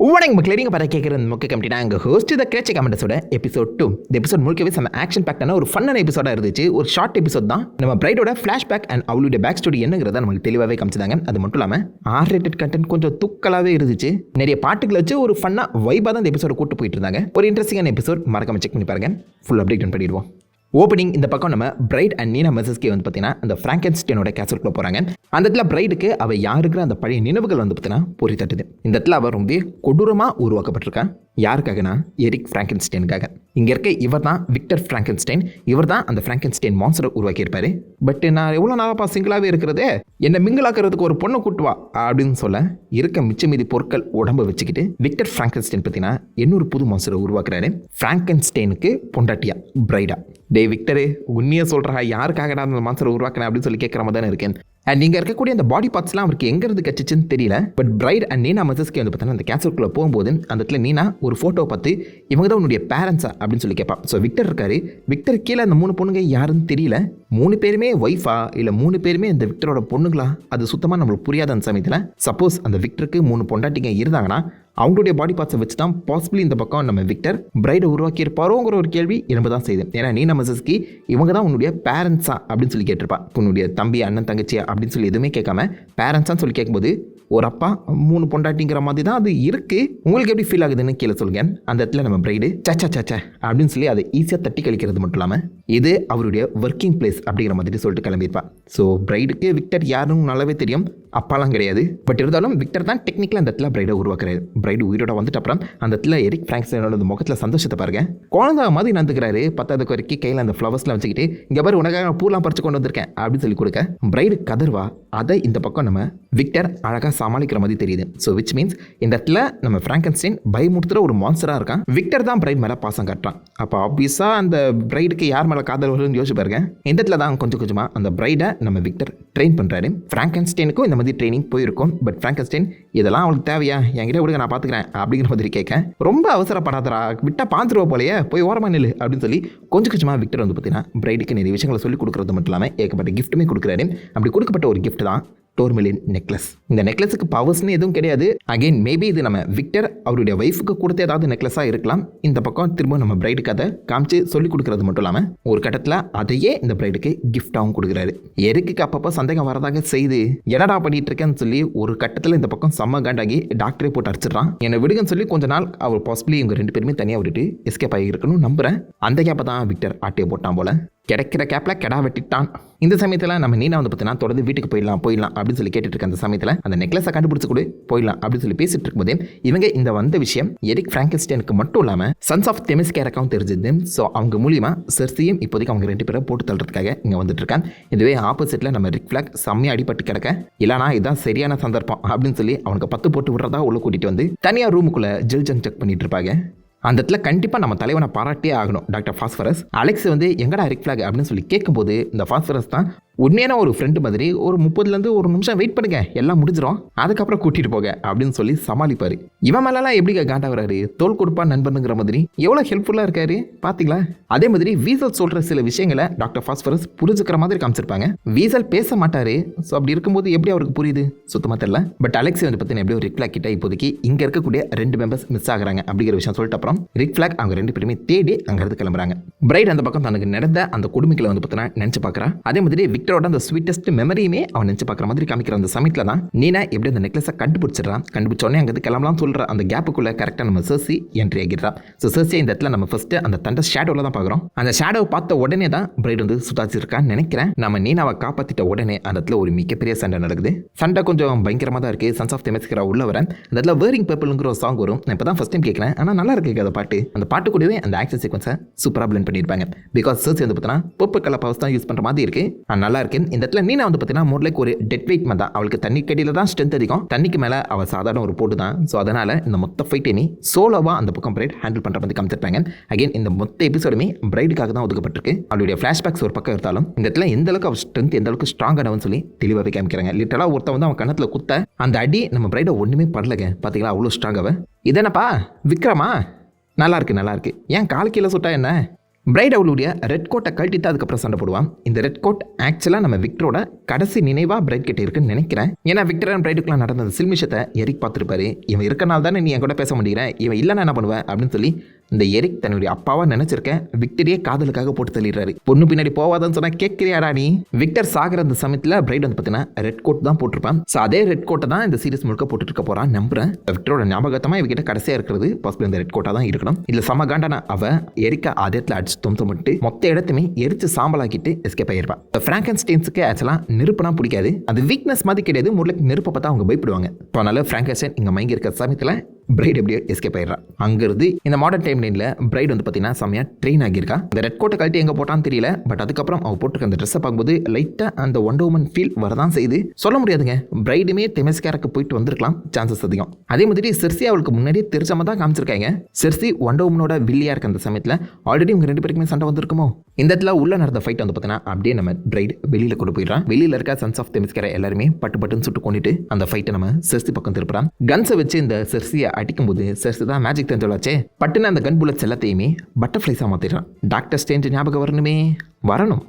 வணக்கம் மக்களே, நீங்கள் பார்த்து கேட்குறது முக்கிய கமிட்டி நாங்கள் ஹோஸ்ட் த கிரேச்ச கமெண்டஸோட எபிசோட் 2. இந்த எபிசோட் முழுக்கவே செம்ம ஆக்ஷன் பேக்டான ஒரு ஃபன்னான எபிசோடாக இருந்துச்சு. ஒரு ஷார்ட் எபிசோட் தான். நம்ம பிரைடோட ஃப்ளாஷ்பேக் அண்ட் அவளுடைய பேக் ஸ்டோரி என்னங்கிறத நமக்கு தெளிவாகவே காமிச்சிட்டாங்க. அது மட்டும் இல்லாமல் R-rated கண்டென்ட் கொஞ்சம் துக்கலாகவே இருந்துச்சு. நிறைய பாட்டுகளை வச்சு ஒரு ஃபன்னாக வைபாக தான் இந்த எபிசோட கூட்டு போயிட்டு இருந்தாங்க. ஒரு இன்ட்ரெஸ்டிங்கான எபிசோட், மறக்காம செக் பண்ணி பாருங்க. ஃபுல் அப்டேட் பண்ணிடுவோம். ஓப்பனிங் இந்த பக்கம் நம்ம பிரைட் அண்ட் நீனா மெசஸ்கே வந்து பார்த்தீங்கன்னா அந்த ஃப்ராங்கென்ஸ்டைனோட கேசல்குள்ளே போகிறாங்க. அந்த இடத்துல பிரைடுக்கு அவள் யாருக்கிற அந்த பழைய நினைவுகள் வந்து பார்த்தீங்கன்னா பொறி தட்டுது. இந்த இடத்துல அவள் ரொம்ப கொடூரமாக உருவாக்கப்பட்டிருக்கான். யாருக்காகனா எரிக் ஃப்ராங்கென்ஸ்டைனுக்காக. இங்கே இருக்க இவர் தான் விக்டர் ஃப்ராங்கென்ஸ்டைன். இவர் தான் அந்த ஃப்ராங்கென்ஸ்டைன் மான்ஸ்டரை உருவாக்கியிருப்பாரு. பட் நான் எவ்வளோ நாளாப்பா சிங்கிளாகவே இருக்கிறதே, என்னை மிங்கிளாக்கிறதுக்கு ஒரு பொண்ணை கூட்டுவா அப்படின்னு சொல்ல இருக்க மிச்ச மீதி பொருட்கள் உடம்பை வச்சுக்கிட்டு விக்டர் ஃப்ராங்கென்ஸ்டைன் பார்த்தீங்கன்னா இன்னொரு புது மான்ஸ்டரை உருவாக்குறாரு. ஃப்ராங்கென்ஸ்டைனுக்கு பொண்டாட்டியா பிரைடா. டே விக்டரு, உண்மையாக சொல்கிறா, யாருக்காக நான் அந்த மான்ஸ்டரை உருவாக்கினேன் அப்படின்னு சொல்லி கேட்குற மாதிரி தானே இருக்கேன். அண்ட் நீங்கள் இருக்கக்கூடிய அந்த பாடி பார்ட்ஸ்லாம் அவருக்கு எங்கேருந்து கச்சிச்சுன்னு தெரியல. பட் பிரைட் அண்ட் நீனா மெசஸ்கே வந்து பார்த்தீங்கன்னா அந்த கேன்சருக்குள்ளே போகும்போது அந்த இடத்துல நீனா ஒரு ஃபோட்டோ பார்த்து இவங்க தான் உன்னுடைய பேரண்ட்ஸா அப்படின்னு சொல்லி கேட்பா. ஸோ விக்டர் இருக்காரு. விக்டர் கீழே அந்த 3 பொண்ணுங்க யாருன்னு தெரியல. 3 பேருமே ஒய்ஃபா இல்லை 3 பேருமே இந்த விக்டரோட பொண்ணுங்களா, அது சுத்தமாக நம்மளுக்கு புரியாத அந்த சமயத்தில். சப்போஸ் அந்த விக்டருக்கு 3 பொண்டாட்டிங்க இருந்தாங்கன்னா அவங்களுடைய பாடி பார்ட்ஸை வச்சு தான் பாசிபிளி இந்த பக்கம் நம்ம விக்டர் பிரைடை உருவாக்கியிருப்பாரோங்கிற ஒரு கேள்வி எனக்கு தான் செய்யுது. ஏன்னா நீனா மெசஸ்கி இவங்க தான் உன்னுடைய பேரண்ட்ஸா அப்படின்னு சொல்லி கேட்டிருப்பா. உன்னுடைய தம்பி அண்ணன் தங்கச்சியா அப்படின்னு சொல்லி எதுவுமே கேட்காம பேரண்ட்ஸான்னு சொல்லி கேட்கும்போது ஒரு அப்பா 3 பொண்டாட்டிங்கிற மாதிரி தான் அது இருக்குது. உங்களுக்கு எப்படி ஃபீல் ஆகுதுன்னு கீழே சொல்லுங்க. அந்த இடத்துல நம்ம பிரைடு சச்சா அப்படின்னு சொல்லி அதை ஈஸியாக தட்டி கழிக்கிறது மட்டும் இல்லாமல் இது அவருடைய ஒர்க்கிங் பிளேஸ் அப்படிங்கிற மாதிரி சொல்லிட்டு கிளம்பியிருப்பா. ஸோ பிரைடுக்கு விக்டர் யாருன்னு நல்லாவே தெரியும், அப்பாலாம் கிடையாது. பட் இருந்தாலும் விக்டர் தான் டெக்னிக்கலாக அந்த இடத்துல பிரைடை உருவாக்குறாரு. பிரைடு உயிரோட வந்துட்டு அப்புறம் அந்த இடத்துல எரிக் ஃப்ராங்கென்ஸ்டைனோட முகத்தில் சந்தோஷத்தை பாருங்க. குழந்தை மாதிரி நடந்துக்கிறாரு. 10வது வரைக்கும் கையில் அந்த ஃப்ளவர்ஸ்லாம் வச்சுக்கிட்டு இங்கே பாரு உனக்காக பூலாம் பறிச்சு கொண்டு வந்திருக்கேன் அப்படின்னு சொல்லி கொடுக்க பிரைடு கதர்வா. அதை இந்த பக்கம் நம்ம விக்டர் அழகாக சமாளிக்கிற மாதிரி தெரியுது. ஸோ விச் மீன்ஸ் இந்த இடத்துல நம்ம ஃப்ராங்கென்ஸ்டைன் பயமுறுத்துற ஒரு மான்ஸ்டராக இருக்கான். விக்டர் தான் பிரைட் மேலே பாசம் காட்டுறான். அப்போ ஆப்வியஸாக அந்த பிரைடுக்கு யார் மேலே காதல் வரும்னு யோசிச்சு பாருங்க. இந்த இடத்துல தான் கொஞ்சம் கொஞ்சமாக அந்த பிரைடை நம்ம விக்டர் ட்ரெயின் பண்ணுறாரு. ஃப்ராங்கென்ஸ்டைனுக்கும் இந்த மாதிரி ட்ரைனிங் போயிருக்கும். பட் ஃப்ராங்கென்ஸ்டைன் இதெல்லாம் அவளுக்கு தேவையா, என்கிட்ட விடுங்க நான் பார்த்துக்கிறேன் அப்படிங்கிற மாதிரி கேட்க ரொம்ப அவசரப்படாதரா, விட்டா பாந்துருவா போலையே, போய் ஓரமா நில்லு அப்படின்னு சொல்லி கொஞ்சம் கொஞ்சமாக விக்டர் வந்து பார்த்தீங்கன்னா பிரைடுக்கு நிறைய விஷயங்களை சொல்லி கொடுக்குறது மட்டும் இல்லாமல் ஏகப்பட்ட கிஃப்ட்டுமே கொடுக்குறாரு. அப்படி கொடுக்கப்பட்ட ஒரு கிஃப்ட் தான் டோர்மெலின் நெக்லஸ். இந்த நெக்லஸுக்கு பவர்ஸ்னு எதுவும் கிடையாது. அகெயின் மேபி இது நம்ம விக்டர் அவருடைய ஒய்ஃபுக்கு கொடுத்த ஏதாவது நெக்லஸாக இருக்கலாம். இந்த பக்கம் திரும்ப நம்ம பிரைடுக்கு அதை காமிச்சு சொல்லிக் கொடுக்கறது மட்டும் இல்லாமல் ஒரு கட்டத்தில் அதையே இந்த பிரைடுக்கு கிஃப்டாகவும் கொடுக்குறாரு. எரிக்கு அப்பப்போ சந்தேகம் வரதாக செய்து என்னடா பண்ணிட்டு இருக்கேன்னு சொல்லி ஒரு கட்டத்தில் இந்த பக்கம் செம்ம காண்டாகி டாக்டரே போட்டு அடிச்சிடறான். என்னை விடுங்கன்னு சொல்லி கொஞ்ச நாள் அவர் பாசிபிளி இவங்க 2 பேருமே தனியாக விட்டுட்டு எஸ்கேப் ஆகியிருக்கணும்னு நம்புறேன். அந்த கேப்பை தான் விக்டர் ஆட்டையை போட்டான் போல. கிடைக்கிற கேப்பில் கெடா வெட்டிட்டான். இந்த சமயத்தில் நம்ம நீனா வந்து பார்த்தீங்கன்னா தொடர்ந்து வீட்டுக்கு போயிடலாம் அப்படின்னு சொல்லி கேட்டுட்டு இருக்க அந்த சமயத்தில் அந்த நெக்லஸை கண்டுபிடிச்சு கூட போயிடலாம் அப்படின்னு சொல்லி பேசிட்டு இருக்கும்போதே இவங்க இந்த வந்த விஷயம் எரிக் ஃப்ராங்கென்ஸ்டைனுக்கு மட்டும் இல்லாமல் சன்ஸ் ஆஃப் தெமிஸ்கேருக்கும் தெரிஞ்சது. ஸோ அவங்க மூலியமா செர்சியும் இப்போதைக்கு அவங்க 2 பேரை போட்டு தள்ளுறதுக்காக இங்கே வந்துட்டு இருக்காங்க. இதுவே ஆப்போசிட்டில் நம்ம ரிக் ஃபிளாக் செம்மையாக அடிபட்டு கிடக்க, இல்லைனா இதுதான் சரியான சந்தர்ப்பம் அப்படின்னு சொல்லி அவனுக்கு 10 போட்டு விடுறதா உள்ள கூட்டிட்டு வந்து தனியாக ரூமுக்குள்ளே ஜில்ஜன் செக் பண்ணிட்டு இருப்பாங்க. அந்த இடத்துல கண்டிப்பாக நம்ம தலைவனை பாராட்டியே ஆகணும். டாக்டர் ஃபாஸ்பரஸ் அலெக்ஸ் வந்து எங்கடா ரிக் ஃபிளாக் அப்படின்னு சொல்லி கேட்கும்போது இந்த ஃபாஸ்பரஸ் தான் உண்மையான ஒரு ஃப்ரெண்டு மாதிரி ஒரு 30லேருந்து ஒரு நிமிஷம் வெயிட் பண்ணுங்க, எல்லாம் முடிஞ்சிடும், அதுக்கப்புறம் கூட்டிகிட்டு போக அப்படின்னு சொல்லி சமாளிப்பார். இவன் மேலெல்லாம் எப்படி காண்டா வராரு, தோல் கொடுப்பா நண்பனுங்கிற மாதிரி எவ்வளோ ஹெல்ப்ஃபுல்லாக இருக்காரு பார்த்தீங்களா. அதே மாதிரி வீசல் சொல்கிற சில விஷயங்களை டாக்டர் ஃபாஸ்பரஸ் புரிஞ்சுக்கிற மாதிரி காமிச்சிருப்பாங்க. வீசல் பேச மாட்டார். ஸோ அப்படி இருக்கும்போது எப்படி அவருக்கு புரியுது சுத்தமாக தெரியல. பட் அலெக்ஸ் வந்து பார்த்தீங்கன்னா எப்படியோ ரிக் ஃபிளாக் கிட்ட இப்போதைக்கு இங்கே இருக்கக்கூடிய 2 மெம்பர்ஸ் மிஸ் ஆகுறாங்க அப்படிங்கிற விஷயம் சொல்லிட்டு அப்புறம் ரிக் ஃபிளாக் அவங்க 2 பேருமே தேடி அங்கிருந்து கிளம்புறாங்க. பிரைட் அந்த பக்கம் தனக்கு நடந்த அந்த கொடுமைகளை வந்து பார்த்தீங்கன்னா நினச்சி பார்க்குறா. அதே மாதிரி விக்டரோட அந்த ஸ்வீட்டஸ்ட் மெமரியுமே அவன் நினச்சி பார்க்குற மாதிரி காமிக்கிற அந்த சமயத்தில் தான் நீனா எப்படி அந்த நெக்லஸை கண்டுபிடிச்சிடறான். கண்டுபிடிச்சோடனே அங்கே கிளம்பலாம் சொல்கிற அந்த கேப்புக்குள்ளே கரெக்டாக நம்ம சர்சி என்ட்ரி ஆகிடுறா. ஸோ சர்சியை இந்த இடத்துல நம்ம ஃபஸ்ட்டு அந்த தண்டர் ஷேடோவில் தான் பார்க்குறோம். அந்த ஷேடோவை பார்த்த உடனே தான் பிரைட் வந்து சுதாச்சிருக்கான்னு நினைக்கிறேன். நம்ம நீனாவை காப்பாற்றிட்ட உடனே அந்த இடத்துல ஒரு மிகப்பெரிய சண்டை நடக்குது. சண்டை கொஞ்சம் பயங்கரமாக தான் இருக்குது. சன்ஸ் ஆஃப் தெமிஸ்கேரா உள்ள வர அந்த இடத்துல வேரிங் பர்பிள்ங்கிற ஒரு சாங் வரும். நான் இப்போ தான் ஃபஸ்ட் டைம் கேட்குறேன். ஆனால் நல்லா இருக்கு அந்த பாட்டு. அந்த பாட்டு கூடவே அந்த ஆக்ஷன் சீக்வன்ஸை சூப்பராக பிளெண்ட் பண்ணியிருப்பாங்க. பிகாஸ் சர்சி வந்து பார்த்தீங்கன்னா பர்பிள் கலர் பவர்ஸ் தான் யூஸ் பண்ணுற மாதிரி இருக்குது. நல்லா இருக்கு. இந்த இடத்துல நீனா வந்து பார்த்தீங்கன்னா மோர் லைக் ஒரு டெட் வெயிட் தான். அவளுக்கு தண்ணி கடியில் தான் ஸ்ட்ரென்த் அதிகம். தண்ணிக்கு மேலே அவள் சாதாரண ஒரு போட்டு தான். ஸோ அதனால் இந்த மொத்த ஃபைட்டை நீ சோலோவாக அந்த பக்கம் பிரைட் ஹேண்டில் பண்ணுற மாதிரி காமிச்சிருப்பாங்க. அகைன் இந்த மொத்த எபிசோடுமே பிரைடுக்காக தான் ஒதுக்கப்பட்டிருக்கு. அவளுடைய ஃப்ளாஷ்பேக்ஸ் ஒரு பக்கம் இருந்தாலும் இந்த இடத்துல எந்த அளவுக்கு அவள் ஸ்ட்ரென்த் எந்த அளவுக்கு ஸ்ட்ராங்கானவன்னு சொல்லி தெளிவாகவே காமிக்கிறாங்க. லிட்டரலாக ஒருத்த வந்து அவன் கணத்தில் குத்த அந்த அடி நம்ம பிரைடை ஒன்றுமே படலங்க. பார்த்தீங்களா அவ்வளோ ஸ்ட்ராங்காக. இதென்னப்பா விக்ரமா, நல்லா இருக்கு. ஏன் கால் கீழே சுட்டா என்ன, பிரைட் அவளுடைய ரெட் கோட்டை கழட்டிட்டு அதுக்கப்புறம் சண்டை போடுவான். இந்த ரெட் கோட் ஆக்சுவலாக நம்ம விக்டரோட கடைசி நினைவாக பிரைட் கிட்ட இருக்குன்னு நினைக்கிறேன். ஏன்னா விக்டர் அண்ட் பிரைடுக்குலாம் நடந்த அந்த சில்மிஷத்தை எரிக் பார்த்துருப்பாரு. இவன் இருக்கனால தானே நீ என் கூட பேச முடியற, இவன் இல்லைன்னா என்ன பண்ணுவேன் அப்படின்னு சொல்லி இந்த எரிக் தன்னுடைய அப்பாவா நினைச்சிருக்கேன் விக்டரியே காதலுக்காக போட்டு தள்ளிடுறாரு. பொண்ணு பின்னாடி போவாதான்னு சொன்னா கேட்கிறியாடா நீ. விக்டர் சாகிற அந்த சமயத்தில் பிரைட் வந்து பார்த்தீங்கன்னா ரெட் கோட் தான் போட்டிருப்பான். ஸோ அதே ரெட் கோட்டை தான் இந்த சீரிஸ் முழுக்க போட்டுட்டு இருக்க போறான் நம்புறேன். விக்டரோட ஞாபகத்தமா இவகிட்ட கடைசியாக இருக்கிறது பாசிபிள் இந்த ரெட் கோட்டா தான் இருக்கணும். இல்ல சம காண்டான அவ எரிக்க அதேத்துல அடிச்சு தொம்சமிட்டு மொத்த இடத்துமே எரிச்சு சாம்பலாக்கிட்டு எஸ்கேப் ஆயிருப்பான். பிராங்கன்ஸ்டைன்ஸுக்கு ஆக்சுவலாக நெருப்புனா பிடிக்காது. அது வீக்னஸ் மாதிரி கிடையாது. முறைக்கு நெருப்பை பார்த்தா அவங்க பயப்படுவாங்க. அதனால பிராங்கன்ஸ்டைன் இங்க மயங்கி இருக்கிற சமயத்தில் பிரைட் எப்படியோ எஸ்கேப் ஆயிடுறான். அங்கிருந்து இந்த மாடர்ன் டைம் லைனில் பிரைட் வந்து பார்த்தீங்கன்னா செம்மையா ட்ரெயின் ஆகியிருக்கா. இந்த ரெட் கோட்டை கழட்டி எங்கே போட்டான்னு தெரியல. பட் அதுக்கப்புறம் அவள் போட்டுருக்க அந்த ட்ரெஸ்ஸை பார்க்கும்போது லைட்டாக அந்த ஒண்டர் உமன் ஃபீல் வரதான் செய்யுது. சொல்ல முடியாதுங்க, பிரைடுமே தெமஸ்கேருக்கு போயிட்டு வந்திருக்கலாம், சான்சஸ் அதிகம். அதே மாதிரி செர்சி அவளுக்கு முன்னாடியே தெரிஞ்சமாக தான் காமிச்சிருக்காங்க. செர்சி ஒண்டர் உமனோட வில்லியாக இருக்க அந்த சமயத்தில் ஆல்ரெடி இவங்க 2 பேருக்குமே சண்டை வந்திருக்குமோ. இந்த இடத்துல உள்ள நடந்த ஃபைட் வந்து பார்த்தீங்கன்னா அப்படியே நம்ம பிரைட் வெளியில் கொண்டு போயிடுறான். வெளியில் இருக்க சன்ஸ் ஆஃப் தெமஸ்கேரை எல்லாருமே பட்டுன்னு சுட்டு கொண்டுட்டு அந்த ஃபைட்டை நம்ம செர்சி பக்கம் திருப்புறான். கன்ஸை வச்சு இந்த செர்சியை அடிக்கும்போது செர்சி தான் மேஜிக் தெரிஞ்சவளாச்சே, பட்டுன்னு அந்த கன் புல்லட்ஸ் எல்லாத்தையுமே பட்டர்ஃப்ளைஸாக மாற்றிடுறான். டாக்டர் ஸ்ட்ரேஞ்ச் ஞாபகம் வரணும்.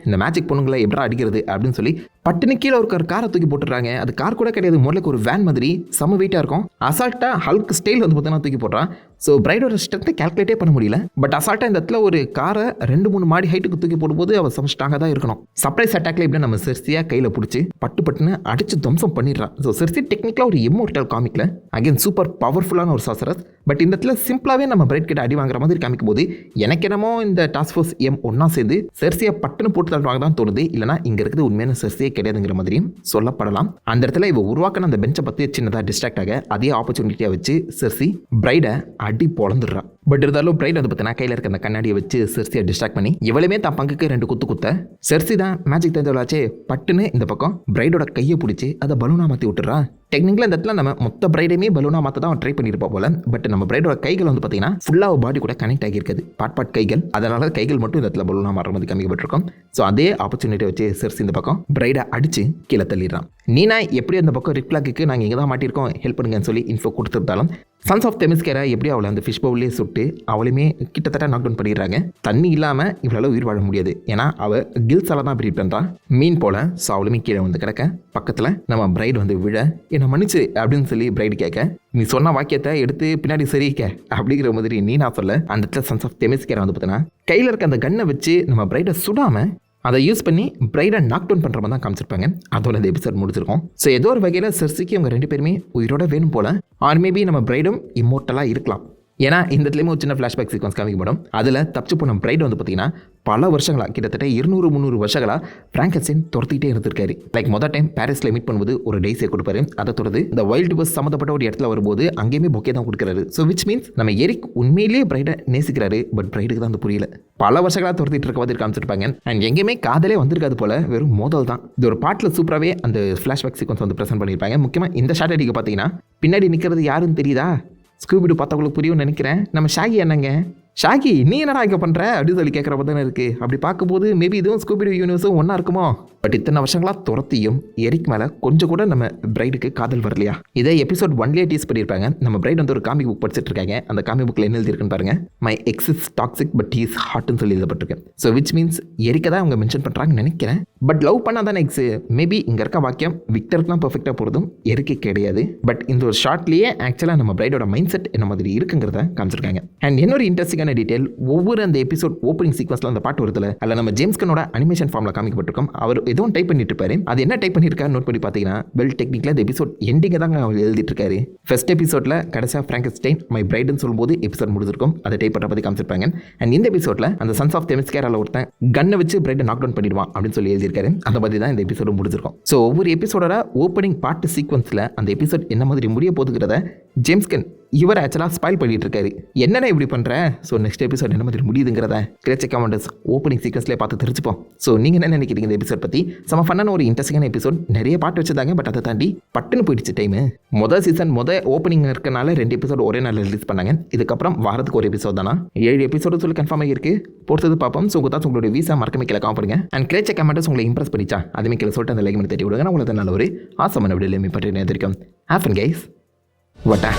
இந்த மேஜிக் பொண்ணுங்களை எப்படா அடிக்கிறது அப்படின்னு சொல்லி பட்டுன்னு கீழே ஒரு காரை தூக்கி போட்டுறாங்க. அது கார் கூட கிடையாது, முதல்ல ஒரு வேன் மாதிரி செம வெயிட்டாக இருக்கும். அசால்ட்டாக ஹல்க் ஸ்டைல் வந்து பார்த்தீங்கன்னா தூக்கி போடுறான். ஸோ பிரைடோட ஸ்ட்ரென்த்தை கால்குலேட்டே பண்ண முடியல. பட் அசால்ட்டாக இந்த இடத்துல ஒரு காரை 2-3 மாடி ஹைட்டுக்கு தூக்கி போடும்போது அவள் செம ஸ்ட்ராங்காக தான் இருக்கணும். சர்ப்ரைஸ் அட்டாக்ல எப்படி நம்ம செர்சியாக கையில் பிடிச்சி பட்டுன்னு அடிச்சு துவம்சம் பண்ணிடுறான். ஸோ செர்சி டெக்னிக்கலாக ஒரு இம்மோர்டல் காமிக்கில் அகைன் சூப்பர் பவர்ஃபுல்லான ஒரு சாசரஸ். பட் இந்த இடத்துல சிம்பிளாகவே நம்ம பிரைட் கிட்ட அடி வாங்குற மாதிரி காமிக்கும் போது எனக்கு என்னமோ இந்த டாஸ்க் ஃபோர்ஸ் எம் ஒன்னா சேர்ந்து செர்சியை பட்டுன்னு போட்டு தள்ளுவாங்க தான் தோணுது. இல்லைனா இங்கே இருக்குது உண்மையான செர்சியே கிடையாதுங்கிற மாதிரியும் சொல்லப்படலாம். அந்த இடத்துல இவ உருவாக்கின அந்த பெஞ்சை பற்றி சின்னதாக டிஸ்ட்ராக்ட் ஆக அதே ஆப்பர்ச்சுனிட்டியாக வச்சு செர்சி பிரைடை அடி பொழந்துடுறா. பட் இருந்தாலும் பிரைட் வந்து பார்த்தீங்கன்னா கையில் இருக்க அந்த கண்ணாடியை வச்சு செர்சியை டிஸ்ட்ராக்ட் பண்ணி இவளுமே தான் பங்குக்கு 2 குத்த செர்சி தான் மேஜிக் தெரிஞ்சவளாச்சே பட்டுன்னு இந்த பக்கம் பிரைடோட கையை பிடிச்சி அதை பலூனா மாற்றி விட்டுறா. டெக்னிக்கலாக இந்த இடத்துல நம்ம மொத்த பிரைடையுமே பலூனா மாற்ற தான் ட்ரை பண்ணியிருப்பா போல. பட் நம்ம பிரைடோட கைகள் வந்து பார்த்தீங்கன்னா ஃபுல்லாக பாடி கூட கனெக்ட் ஆகியிருக்குது, பாட் கைகள். அதனால கைகள் மட்டும் இந்த இடத்துல பலூனா மாற மாதிரி காமிக்கப்பட்டிருக்கும். ஸோ அதே ஆப்பர்ச்சுனிட்டியை வச்சு செர்சி இந்த பக்கம் பிரைடை அடிச்சு கீழே தள்ளிடுறான். நீனா எப்படி அந்த பக்கம் ரிப் ஃபிளாக்கு நாங்கள் இங்கே தான் மாட்டியிருக்கோம், ஹெல்ப் பண்ணுங்கன்னு சொல்லி இன்ஃபோ கொடுத்துருந்தாலும் சன்ஸ் ஆஃப் தெமஸ்கேரை எப்படி அவளை அந்த ஃபிஷ் பவுல்லே சுட்டு அவளுமே கிட்டத்தட்ட நாக் டவுன் பண்ணிடுறாங்க. தண்ணி இல்லாமல் இவளால் உயிர் வாழ முடியாது. ஏன்னா அவள் கில்ஸால தான் ப்ரீட் பண்ணுறான் மீன் போல. ஸோ அவளுமே கீழே வந்து கிடக்க பக்கத்தில் நம்ம பிரைடு வந்து விழ என்னை மன்னிச்சு அப்படின்னு சொல்லி பிரைடு கேட்க நீ சொன்ன வாக்கியத்தை எடுத்து பின்னாடி சரிக்க அப்படிங்கிற மாதிரி நீ நான் சொல்ல அந்த இடத்துல சன்ஸ் ஆஃப் தெமஸ்கேரை வந்து பார்த்தீங்கன்னா கையில் இருக்க அந்த கன்னை வச்சு நம்ம பிரைடை சுடாமல் அதை யூஸ் பண்ணி பிரைடை நாக் டவுன் பண்ணுற மாதிரி தான் காமிச்சிருப்பாங்க. அதோட இந்த எபிசோட் முடிச்சிருக்கோம். ஸோ ஏதோ ஒரு வகையில் செர்சிக்கு அவங்க 2 பேருமே உயிரோட வேணும் போல. ஆர் மேபி நம்ம பிரைடும் இம்மோர்ட்டலாக இருக்கலாம். ஏன்னா இந்த இடத்துலையுமே ஒரு சின்ன ஃப்ளாஷ்பேக் சீக்வன்ஸ் காமிக்கப்படும். அதில் தப்பிச்சு போன பிரைட் வந்து பார்த்தீங்கன்னா பல வருஷங்களாக கிட்டத்தட்ட 200-300 வருஷங்களாக பிராங்கன்ஸ்டைன் துரத்திட்டே இருந்திருக்காரு. லைக் மொதல் டைம் பாரிஸில் மீட் பண்ணும்போது ஒரு டேஸே கொடுப்பாரு. அதை தொடர்ந்து இந்த வைல்டு பஸ் சம்மந்தப்பட்ட ஒரு இடத்துல வரும்போது அங்கேயுமே பொக்கே தான் கொடுக்குறாரு. ஸோ விச் மீன்ஸ் நம்ம எரிக் உண்மையிலேயே பிரைடை நேசிக்கிறாரு. பட் பிரைடுக்கு தான் அந்த புரியல. பல வருஷங்களாக துரத்திட்டு இருக்க மாதிரி காமிச்சிருப்பாங்க. அண்ட் எங்கேயுமே காதலே வந்திருக்காது போல, வெறும் மோதல் தான். இது ஒரு பாட்டில் சூப்பராகவே அந்த ஃப்ளாஷ்பேக் சீக்வன்ஸ் வந்து ப்ரெசென்ட் பண்ணியிருப்பாங்க. முக்கியமாக இந்த ஷார்ட் அடிக்க பார்த்தீங்கன்னா பின்னாடி நிற்கிறது யாருன்னு தெரியுதா? ஸ்கூபிடு பார்த்தவங்களுக்கு புரியும்னு நினைக்கிறேன். நம்ம ஷாகி என்னங்க, ஷாகி நீ என்னடா இங்கே பண்ணுற அப்படின்னு சொல்லி கேட்குற மாதிரி தானே இருக்குது. அப்படி பார்க்கும்போது மேபி இதுவும் ஸ்கூபிடு யூனிவர்ஸும் ஒன்றா இருக்குமோ. பட் இத்தனை வருஷங்களாக துரத்தியும் எரிக் மேலே கொஞ்சம் கூட நம்ம பிரைடுக்கு காதல் வரலையா? இதை எபிசோட் 1லேயே டீஸ் பண்ணியிருப்பாங்க. நம்ம பிரைட் வந்து ஒரு காமிக் புக் படிச்சுட்டு இருக்காங்க. அந்த காமிக் புக்கில் என்ன எழுதிருக்குன்னு பாருங்க. My ex is toxic but he's ஹாட்னு சொல்லி எழுதப்பட்டிருக்கு. ஸோ விச் மீன்ஸ் எரிக்கை தான் அவங்க மென்ஷன் பண்ணுறாங்கன்னு நினைக்கிறேன். பட் லவ் பண்ணால் தானே எக்ஸு. மேபி இங்கே இருக்க வாக்கியம் விக்டருக்கு தான் பர்ஃபெக்டாக போகிறதும் எரிக்கை கிடையாது. பட் இந்த ஒரு ஷார்ட்லேயே ஆக்சுவலாக நம்ம பிரைடோட மைண்ட் செட் என்ன மாதிரி இருக்குங்கிறத காமிச்சிருக்காங்க. அண்ட் இன்னொரு இன்ட்ரெஸ்டிங்கான டீட்டெயில், ஒவ்வொரு அந்த எபிசோட் ஓப்பனிங் சீக்வன்ஸில் அந்த பாட்டு வருதுல, அதில் நம்ம ஜேம்ஸ் கன்னோட அனிமேஷன் ஃபார்மில் காமிக்கப்பட்டிருக்கோம். அவர் எதுவும் டைப் பண்ணிட்டு இருப்பாரு. அது என்ன டைப் பண்ணியிருக்காரு நோட் பண்ணி பார்த்தீங்கன்னா வெல் டெக்னிக்கலாக இந்த எபிசோட் எண்டிங்கை தாங்க அவர் எழுதிட்டு இருக்காரு. ஃபர்ஸ்ட் எபிசோடில் கடைசியாக பிராங்கன்ஸ்டைன் மை பிரைடுன்னு சொல்லும்போது எபிசோட் முடிஞ்சிருக்கும். அதை டைப் பண்ணுற பற்றி காமிச்சிருப்பாங்க. அண்ட் இந்த எபிசோடில் அந்த சன்ஸ் ஆஃப் தெமஸ்கேரால ஒருத்தன் கன்னை வச்சு பிரைடை நாக் டவுன் பண்ணிடுவான் அப்படின்னு சொல்லி எழுதியிருக்காரு. அந்த மாதிரி தான் இந்த எபிசோடு முடிஞ்சிருக்கும். ஸோ ஒவ்வொரு எபிசோடோட ஓப்பனிங் பாட்டு சீக்வன்ஸில் அந்த எபிசோட் என்ன மாதிரி முடிய போதுங்கிறத ஜேம்ஸ் கன் இவர் ஆக்சுவலாக ஸ்பாயில் பண்ணிட்டு இருக்காரு. என்னென்ன இப்படி பண்ணுறேன். ஸோ நெக்ஸ்ட் எபிசோட் என்ன மாதிரி முடியுதுங்கிறத கிரேட் கமெண்டர்ஸ் ஓப்பனிங் சீக்வன்ஸ்லேயே பார்த்து தெரிஞ்சுப்போம். ஸோ நீங்கள் என்ன நினைக்கிறீங்க இந்த எபிசோட் பற்றி? செம ஃபன்னான ஒரு இன்ட்ரெஸ்டிங்கான எபிசோட். நிறைய பாட்டு வச்சிருந்தாங்க. பட் அதை தாண்டி பட்டுன்னு போயிடுச்சு டைமு. மொதல் சீசன் ஓப்பனிங் இருக்கனால 2 எபிசோட் ஒரே நாளில் ரிலீஸ் பண்ணாங்க. இதுக்கப்புறம் வாரத்துக்கு ஒரு எபிசோட் தானா, 7 எபிசோடு சொல்லி கன்ஃபார்ம் ஆகிருக்கு. பொறுத்தது பார்ப்போம். ஸோ உங்கள் தான் உங்களுடைய வீசா மறக்காம கீழே காம் பண்ணுங்க. அண்ட் கிரேட் கமெண்டர்ஸ் உங்களை இம்ப்ரெஸ் பண்ணிச்சா அதுமே கீழே சொல்லிட்டு அந்த லைக் பண்ணி தட்டி விடுங்க. நான் உங்களுக்கு நல்ல ஒரு ஆசமான விட பற்றி தெரிவிக்கும். Happen guys. வட்டா